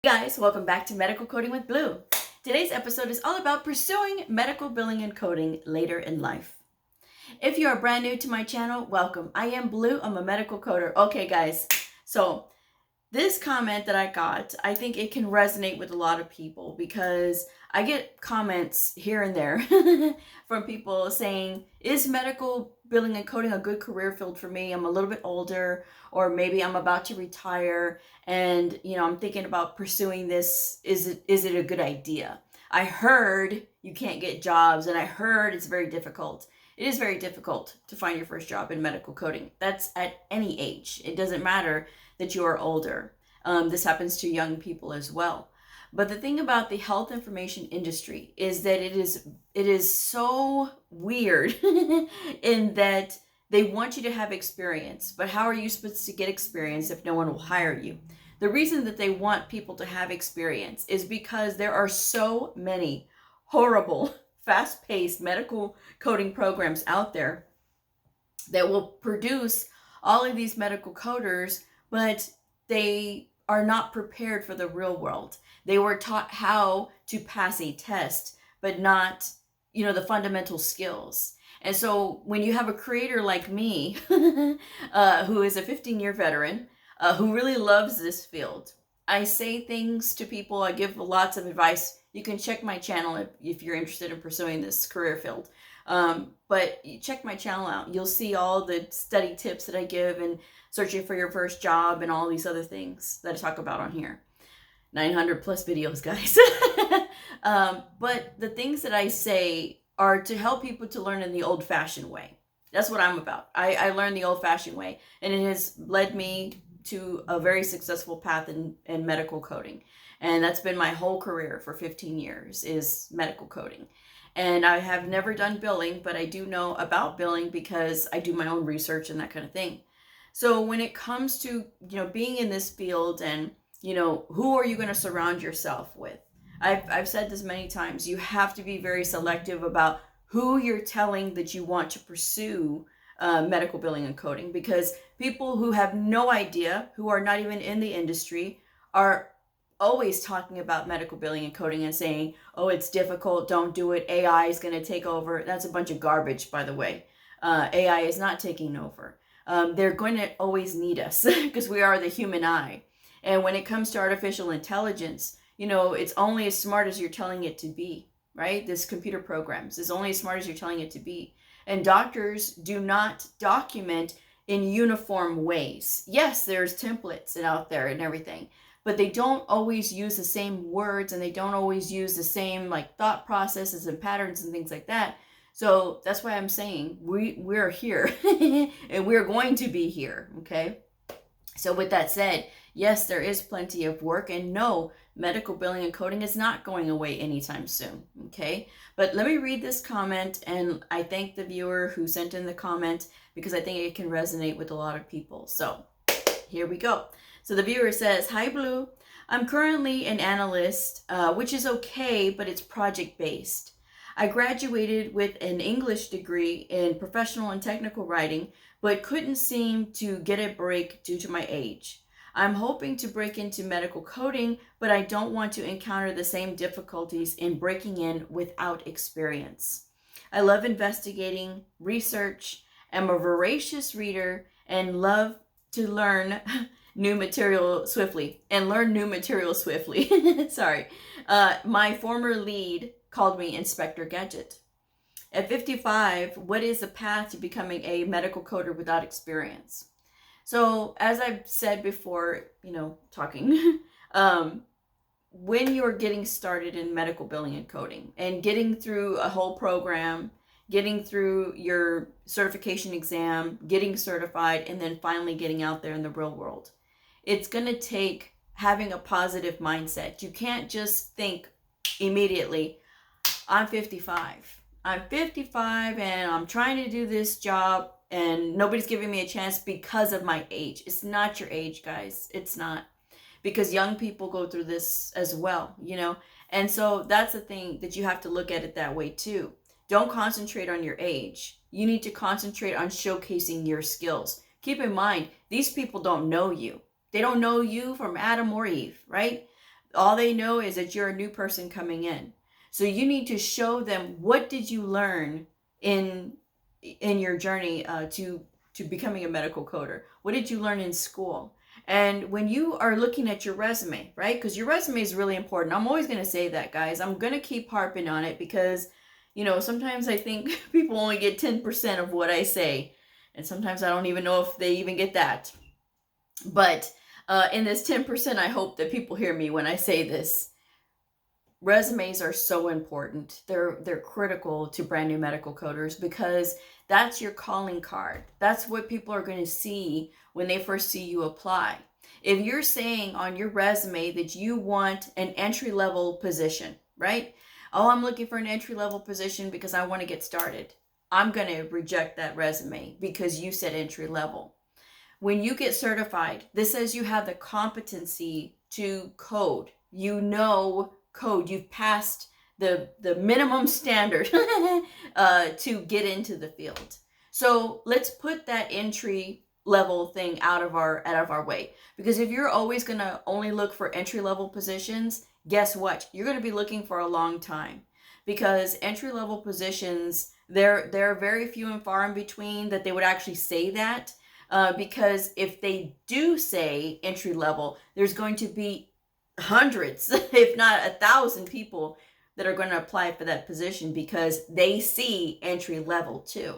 Guys, welcome back to Medical Coding with Blue. Today's episode is all about pursuing medical billing and coding later in life. If you are brand new to my channel, welcome. I am Blue. I'm a medical coder. Okay, guys. So this comment that I got, I think it can resonate with a lot of people because I get comments here and there from people saying, is medical billing and coding a good career field for me? I'm a little bit older, or maybe I'm about to retire and, I'm thinking about pursuing this. Is it a good idea? I heard you can't get jobs, and I heard it's very difficult. It is very difficult to find your first job in medical coding. That's at any age. It doesn't matter that you are older. This happens to young people as well. But the thing about the health information industry is that it is so weird in that they want you to have experience. But how are you supposed to get experience if no one will hire you? The reason that they want people to have experience is because there are so many horrible, fast-paced medical coding programs out there that will produce all of these medical coders, but they are not prepared for the real world. They were taught how to pass a test, but not, the fundamental skills. And so when you have a creator like me, who is a 15-year veteran, who really loves this field, I say things to people, I give lots of advice. You can check my channel if you're interested in pursuing this career field. But you check my channel out. You'll see all the study tips that I give and searching for your first job and all these other things that I talk about on here. 900 plus videos, guys. But the things that I say are to help people to learn in the old-fashioned way. That's what I'm about. I learned the old-fashioned way, and it has led me to a very successful path in medical coding. And that's been my whole career for 15 years is medical coding. And I have never done billing, but I do know about billing because I do my own research and that kind of thing. So when it comes to, being in this field and, who are you going to surround yourself with? I've said this many times. You have to be very selective about who you're telling that you want to pursue medical billing and coding, because people who have no idea, who are not even in the industry, are always talking about medical billing and coding and saying, oh, it's difficult, don't do it, AI is going to take over. That's a bunch of garbage, by the way. AI is not taking over. They're going to always need us because we are the human eye. And when it comes to artificial intelligence, it's only as smart as you're telling it to be, right? This computer programs is only as smart as you're telling it to be. And doctors do not document in uniform ways. Yes, there's templates out there and everything, but they don't always use the same words, and they don't always use the same thought processes and patterns and things like that. So that's why I'm saying we're here and we're going to be here. Okay. So with that said, yes, there is plenty of work, and no, medical billing and coding is not going away anytime soon. Okay. But let me read this comment, and I thank the viewer who sent in the comment because I think it can resonate with a lot of people. So here we go. So the viewer says, hi, Blue. I'm currently an analyst, which is okay, but it's project-based. I graduated with an English degree in professional and technical writing, but couldn't seem to get a break due to my age. I'm hoping to break into medical coding, but I don't want to encounter the same difficulties in breaking in without experience. I love investigating, research, am a voracious reader, and love to learn new material swiftly. Sorry. My former lead called me Inspector Gadget. At 55, what is the path to becoming a medical coder without experience? So as I've said before, talking, when you're getting started in medical billing and coding and getting through a whole program, getting through your certification exam, getting certified, and then finally getting out there in the real world, it's going to take having a positive mindset. You can't just think immediately, I'm 55. I'm 55 and I'm trying to do this job and nobody's giving me a chance because of my age. It's not your age, guys. It's not. Because young people go through this as well, And so that's the thing that you have to look at it that way too. Don't concentrate on your age. You need to concentrate on showcasing your skills. Keep in mind, these people don't know you. They don't know you from Adam or Eve, right? All they know is that you're a new person coming in. So you need to show them, what did you learn in your journey to becoming a medical coder? What did you learn in school? And when you are looking at your resume, right? Because your resume is really important. I'm always going to say that, guys. I'm going to keep harping on it because, sometimes I think people only get 10% of what I say. And sometimes I don't even know if they even get that. But in this 10%, I hope that people hear me when I say this. Resumes are so important. They're critical to brand new medical coders because that's your calling card. That's what people are going to see when they first see you apply. If you're saying on your resume that you want an entry-level position, right? Oh, I'm looking for an entry-level position because I want to get started. I'm going to reject that resume because you said entry-level. When you get certified, this says you have the competency to code. You know code. You've passed the minimum standard to get into the field. So let's put that entry level thing out of our way. Because if you're always going to only look for entry level positions, guess what? You're going to be looking for a long time. Because entry level positions, they're very few and far in between that they would actually say that. Because if they do say entry level, there's going to be hundreds, if not 1,000 people that are going to apply for that position because they see entry level too.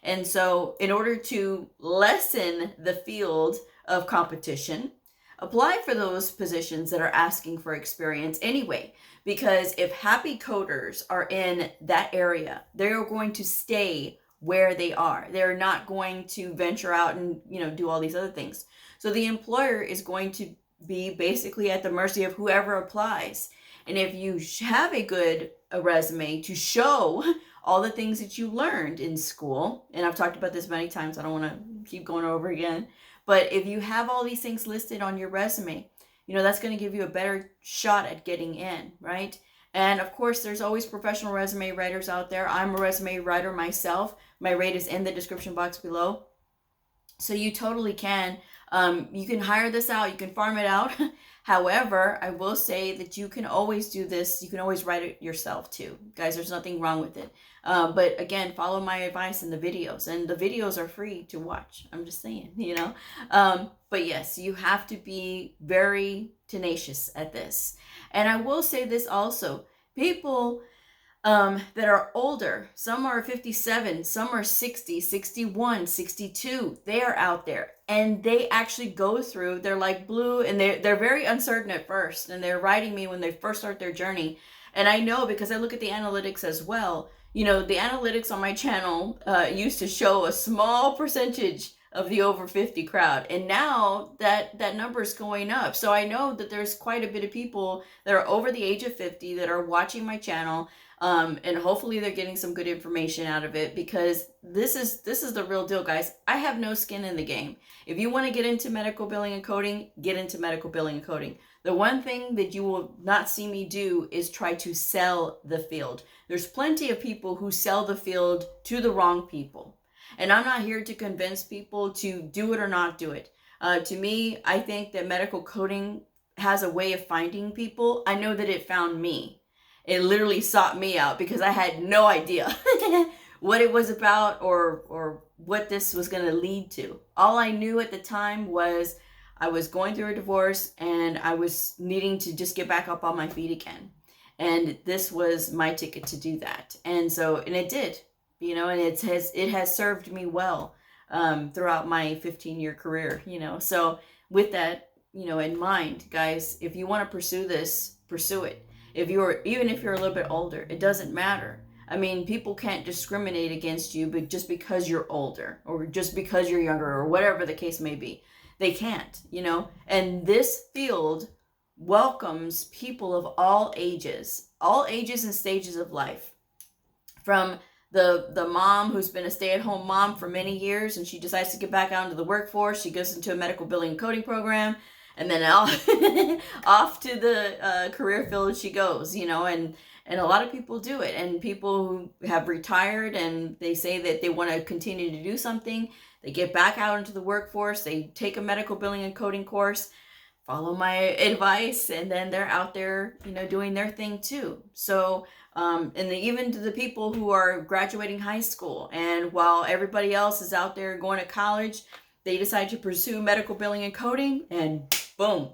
And so in order to lessen the field of competition, apply for those positions that are asking for experience anyway. Because if happy coders are in that area, they're going to stay where they are. They're not going to venture out and, do all these other things. So the employer is going to be basically at the mercy of whoever applies. And if you have a good resume to show all the things that you learned in school, and I've talked about this many times, I don't want to keep going over again, but if you have all these things listed on your resume, that's going to give you a better shot at getting in, right? And of course, there's always professional resume writers out there. I'm a resume writer myself. My rate is in the description box below. So you totally can. You can hire this out. You can farm it out. However, I will say that you can always do this. You can always write it yourself too. Guys, there's nothing wrong with it. But again, follow my advice in the videos. And the videos are free to watch. I'm just saying, But yes, you have to be very tenacious at this. And I will say this also. People that are older, some are 57, some are 60, 61, 62. They are out there and they actually go through, they're like Blue, and they're very uncertain at first, and they're writing me when they first start their journey. And I know because I look at the analytics as well. The analytics on my channel used to show a small percentage of the over 50 crowd, and now that number is going up. So I know that there's quite a bit of people that are over the age of 50 that are watching my channel. And hopefully they're getting some good information out of it, because this is the real deal, guys. I have no skin in the game. If you want to get into medical billing and coding, get into medical billing and coding. The one thing that you will not see me do is try to sell the field. There's plenty of people who sell the field to the wrong people. And I'm not here to convince people to do it or not do it. To me, I think that medical coding has a way of finding people. I know that it found me. It literally sought me out because I had no idea what it was about or what this was going to lead to. All I knew at the time was I was going through a divorce and I was needing to just get back up on my feet again. And this was my ticket to do that. And it did, and it has served me well throughout my 15-year career, So with that, in mind, guys, if you want to pursue this, pursue it. Even if you're a little bit older, it doesn't matter. I mean, people can't discriminate against you, but just because you're older or just because you're younger or whatever the case may be, they can't, And this field welcomes people of all ages and stages of life. From the mom who's been a stay-at-home mom for many years and she decides to get back out into the workforce. She goes into a medical billing and coding program. And then off to the career field she goes, and a lot of people do it. And people who have retired and they say that they want to continue to do something, they get back out into the workforce, they take a medical billing and coding course. follow my advice, and then they're out there, doing their thing too. So, even to the people who are graduating high school, and while everybody else is out there going to college, they decide to pursue medical billing and coding, and boom,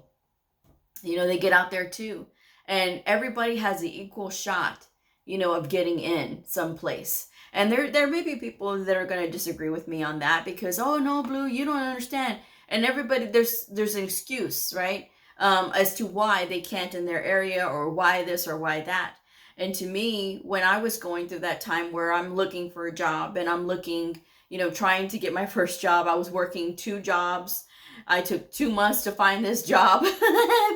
they get out there too. And everybody has the equal shot, of getting in someplace. And there may be people that are going to disagree with me on that because, oh no, Blue, you don't understand. And everybody, there's an excuse, right? As to why they can't in their area, or why this or why that. And to me, when I was going through that time where I'm looking for a job, and I'm looking, trying to get my first job, I was working 2 jobs. I took 2 months to find this job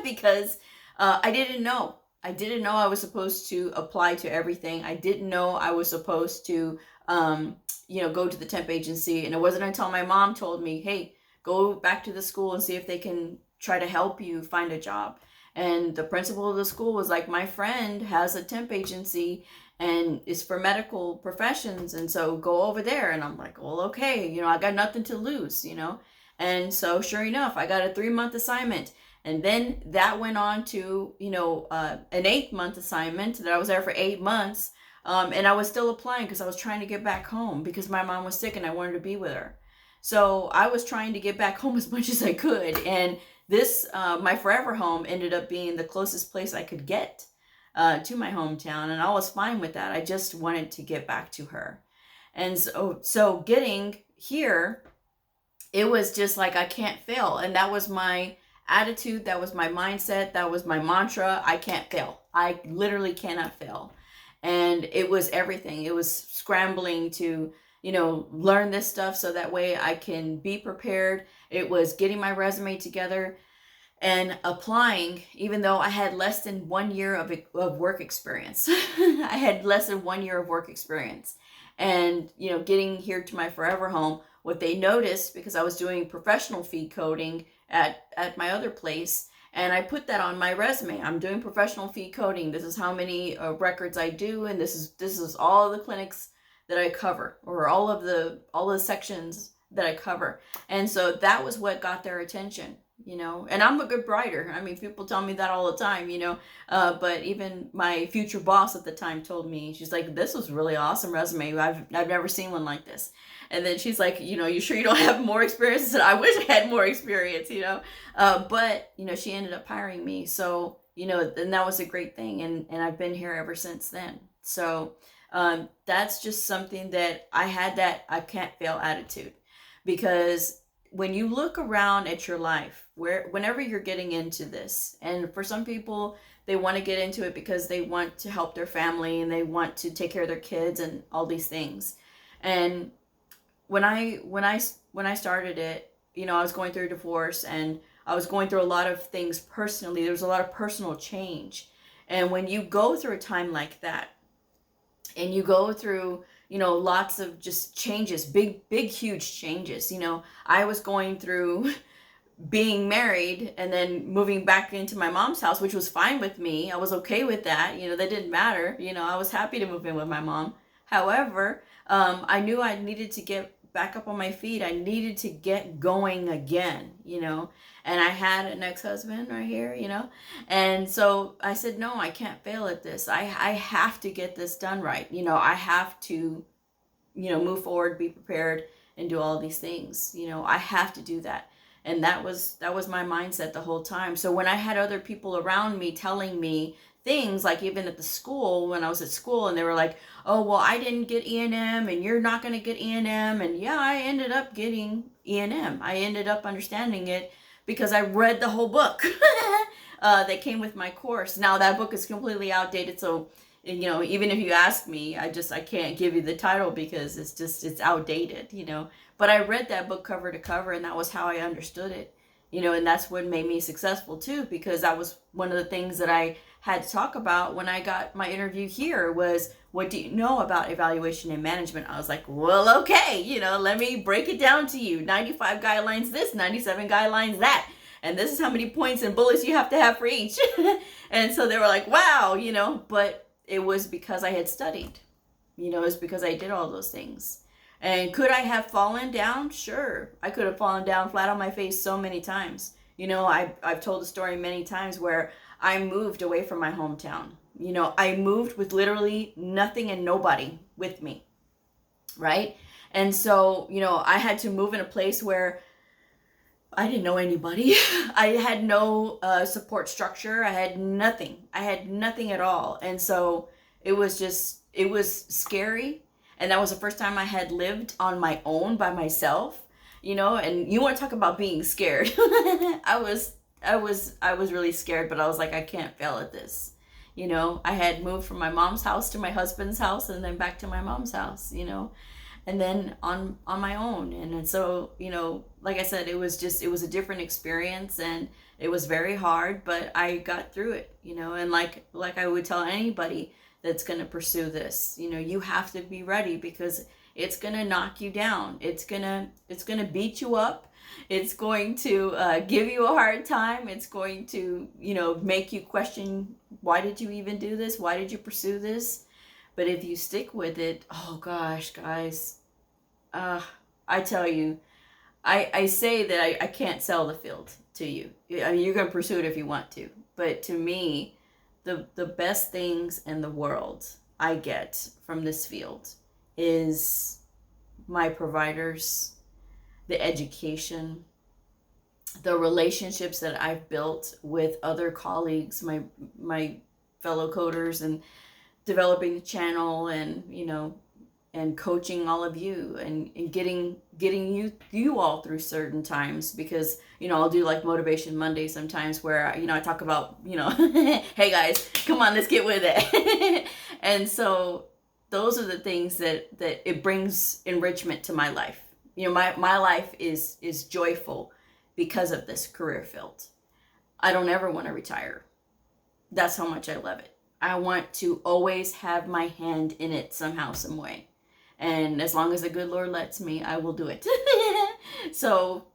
because I didn't know. I didn't know I was supposed to apply to everything. I didn't know I was supposed to, go to the temp agency. And it wasn't until my mom told me, hey, go back to the school and see if they can try to help you find a job. And the principal of the school was like, my friend has a temp agency and it's for medical professions. And so go over there. And I'm like, well, okay, I got nothing to lose, And so sure enough, I got a 3-month assignment. And then that went on to, an 8-month assignment that I was there for 8 months. And I was still applying because I was trying to get back home because my mom was sick and I wanted to be with her. So I was trying to get back home as much as I could. And this, my forever home, ended up being the closest place I could get to my hometown. And I was fine with that. I just wanted to get back to her. And so getting here, it was just like, I can't fail. And that was my attitude. That was my mindset. That was my mantra. I can't fail. I literally cannot fail. And it was everything. It was scrambling to, learn this stuff so that way I can be prepared. It was getting my resume together and applying, even though I had less than 1 year of work experience. I had less than 1 year of work experience. And, getting here to my forever home, what they noticed, because I was doing professional fee coding at my other place, and I put that on my resume. I'm doing professional fee coding. This is how many records I do, and this is all the clinics that I cover, or all the sections that I cover. And so that was what got their attention, and I'm a good writer. I mean, people tell me that all the time, but even my future boss at the time told me, she's like, this was really awesome resume. I've never seen one like this. And then she's like, you sure you don't have more experience? I said, I wish I had more experience, but, she ended up hiring me. So, and that was a great thing. And I've been here ever since then. So that's just something that I had, that I can't fail attitude. Because when you look around at your life, whenever you're getting into this, and for some people, they want to get into it because they want to help their family and they want to take care of their kids and all these things. And when I started it, I was going through a divorce and I was going through a lot of things personally. There was a lot of personal change. And when you go through a time like that, and you go through, lots of just changes, big, huge changes. I was going through being married and then moving back into my mom's house, which was fine with me. I was okay with that. That didn't matter. I was happy to move in with my mom. However, I knew I needed to get back up on my feet. I needed to get going again, and I had an ex-husband right here, and so I said, no, I can't fail at this. I have to get this done right. I have to, move forward, be prepared, and do all these things. I have to do that. And that was my mindset the whole time. So when I had other people around me telling me things, like even at the school, when I was at school, and they were like, oh, well, I didn't get E&M and you're not going to get E&M. And yeah, I ended up getting E&M. I ended up understanding it because I read the whole book that came with my course. Now that book is completely outdated. So, even if you ask me, I can't give you the title because it's outdated, but I read that book cover to cover, and that was how I understood it, and that's what made me successful too, because that was one of the things that I had to talk about when I got my interview here was, what do you know about evaluation and management? I was like, well, okay, let me break it down to you. 95 guidelines this, 97 guidelines that. And this is how many points and bullets you have to have for each. And so they were like, wow, but it was because I had studied, it was because I did all those things. And could I have fallen down? Sure. I could have fallen down flat on my face so many times, I've told the story many times where I moved away from my hometown. I moved with literally nothing and nobody with me, right? And so, I had to move in a place where I didn't know anybody. I had no support structure. I had nothing. I had nothing at all. And so it was scary. And that was the first time I had lived on my own by myself, and you want to talk about being scared. I was really scared, but I was like, I can't fail at this. I had moved from my mom's house to my husband's house and then back to my mom's house, and then on my own. And so, like I said, it was a different experience, and it was very hard, but I got through it, and like I would tell anybody that's going to pursue this, you have to be ready, because it's going to knock you down. It's going to beat you up. It's going to give you a hard time. It's going to, make you question, why did you even do this? Why did you pursue this? But if you stick with it, oh gosh, guys, I tell you, I say that I can't sell the field to you. I mean, you're going to pursue it if you want to. But to me, the best things in the world I get from this field is my providers, the education, the relationships that I've built with other colleagues, my fellow coders, and developing the channel, and and coaching all of you, and getting you all through certain times, because I'll do like Motivation Monday sometimes, where I talk about hey guys, come on, let's get with it. And so those are the things that it brings enrichment to my life. My life is joyful because of this career field. I don't ever want to retire. That's how much I love it. I want to always have my hand in it somehow, some way. And as long as the good Lord lets me, I will do it. So,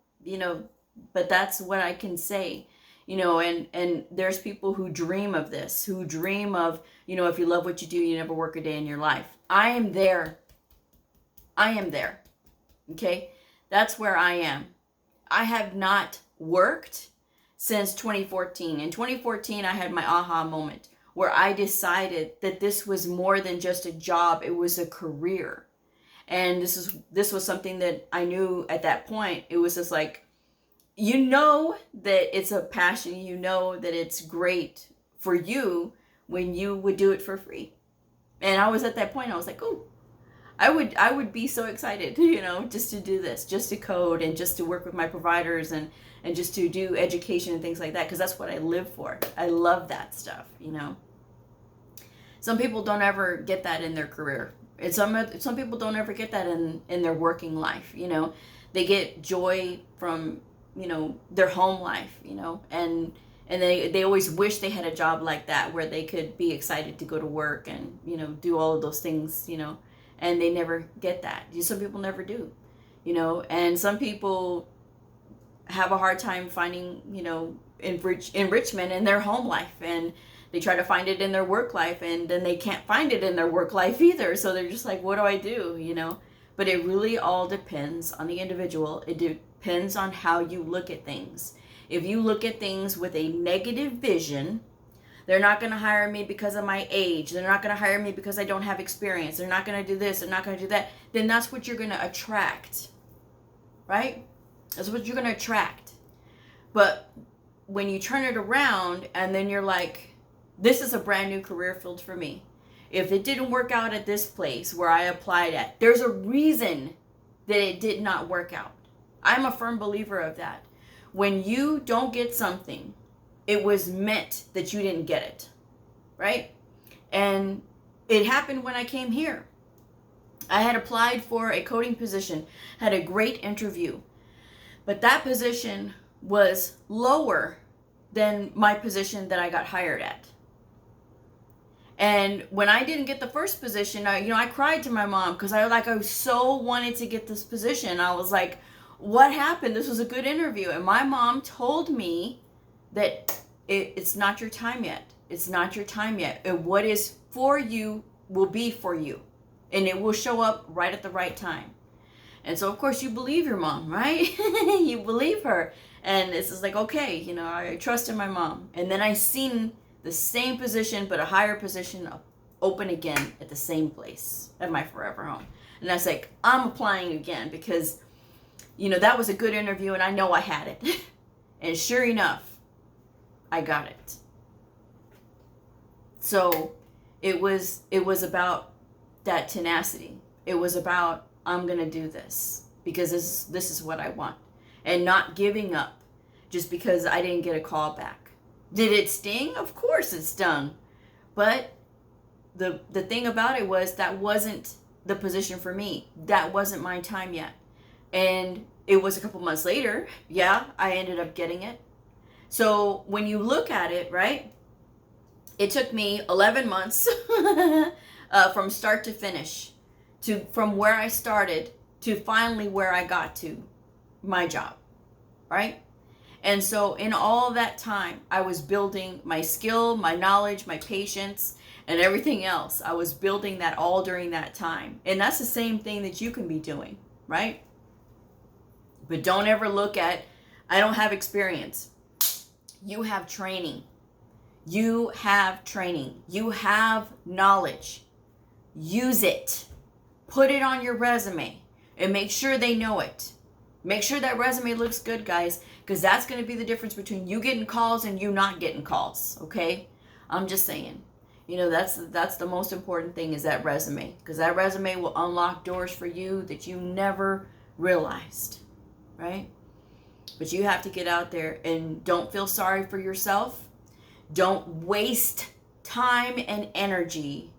but that's what I can say, and there's people who dream of this, who dream of, if you love what you do, you never work a day in your life. I am there. Okay. That's where I am. I have not worked since 2014. In 2014, I had my aha moment where I decided that this was more than just a job. It was a career. And this was something that I knew at that point. It was just like, that it's a passion, that it's great for you when you would do it for free. And I was at that point, I was like, oh, I would be so excited, just to do this, just to code, and just to work with my providers, and just to do education and things like that, because that's what I live for. I love that stuff, Some people don't ever get that in their career. And some people don't ever get that in their working life, They get joy from, their home life, and they always wish they had a job like that, where they could be excited to go to work and, do all of those things, and they never get that. Some people never do, and some people have a hard time finding, enrichment in their home life, and they try to find it in their work life, and then they can't find it in their work life either. So they're just like, what do I do? But it really all depends on the individual. It depends on how you look at things. If you look at things with a negative vision, they're not going to hire me because of my age. They're not going to hire me because I don't have experience. They're not going to do this. They're not going to do that. Then that's what you're going to attract, right? That's what you're going to attract. But when you turn it around, and then you're like, this is a brand new career field for me. If it didn't work out at this place where I applied at, there's a reason that it did not work out. I'm a firm believer of that. When you don't get something, it was meant that you didn't get it, right? And it happened when I came here. I had applied for a coding position, had a great interview, but that position was lower than my position that I got hired at. And when I didn't get the first position, I cried to my mom, because I so wanted to get this position. I was like, what happened? This was a good interview. And my mom told me that it's not your time yet. It's not your time yet. And what is for you will be for you. And it will show up right at the right time. And so, of course, you believe your mom, right? You believe her. And it's just like, okay, you know, I trusted my mom. And then I seen the same position, but a higher position open again at the same place at my forever home. And I was like, I'm applying again because, you know, that was a good interview and I know I had it. And sure enough, I got it. So it was about that tenacity. It was about, I'm going to do this because this is what I want. And not giving up just because I didn't get a call back. Did it sting? Of course it stung. But the thing about it was that wasn't the position for me. That wasn't my time yet. And it was a couple months later, yeah, I ended up getting it. So when you look at it, right, it took me 11 months from start to finish, from where I started to finally where I got to my job, right? And so in all that time, I was building my skill, my knowledge, my patience, and everything else. I was building that all during that time. And that's the same thing that you can be doing, right? But don't ever look at, I don't have experience. You have training. You have training. You have knowledge. Use it. Put it on your resume and make sure they know it. Make sure that resume looks good, guys, because that's going to be the difference between you getting calls and you not getting calls, okay? I'm just saying. You know, that's the most important thing is that resume, because that resume will unlock doors for you that you never realized, right? But you have to get out there and don't feel sorry for yourself. Don't waste time and energy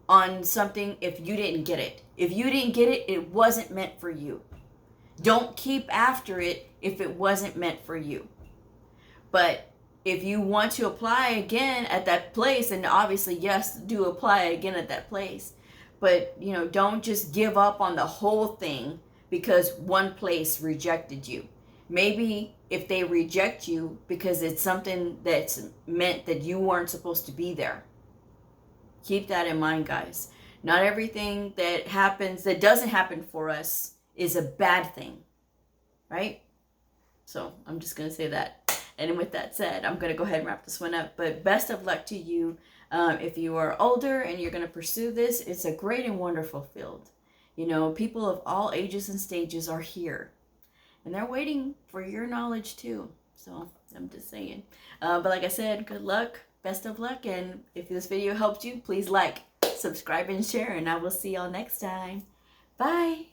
on something if you didn't get it. If you didn't get it, it wasn't meant for you. Don't keep after it if it wasn't meant for you. But if you want to apply again at that place, and obviously, yes, do apply again at that place. But, you know, don't just give up on the whole thing because one place rejected you. Maybe if they reject you because it's something that's meant that you weren't supposed to be there. Keep that in mind, guys. Not everything that happens, that doesn't happen for us, is a bad thing, right? So I'm just going to say that. And with that said, I'm going to go ahead and wrap this one up. But best of luck to you. If you are older and you're going to pursue this, it's a great and wonderful field. You know, people of all ages and stages are here. And they're waiting for your knowledge too. So I'm just saying. But like I said, good luck. Best of luck. And if this video helped you, please like, subscribe, and share. And I will see y'all next time. Bye.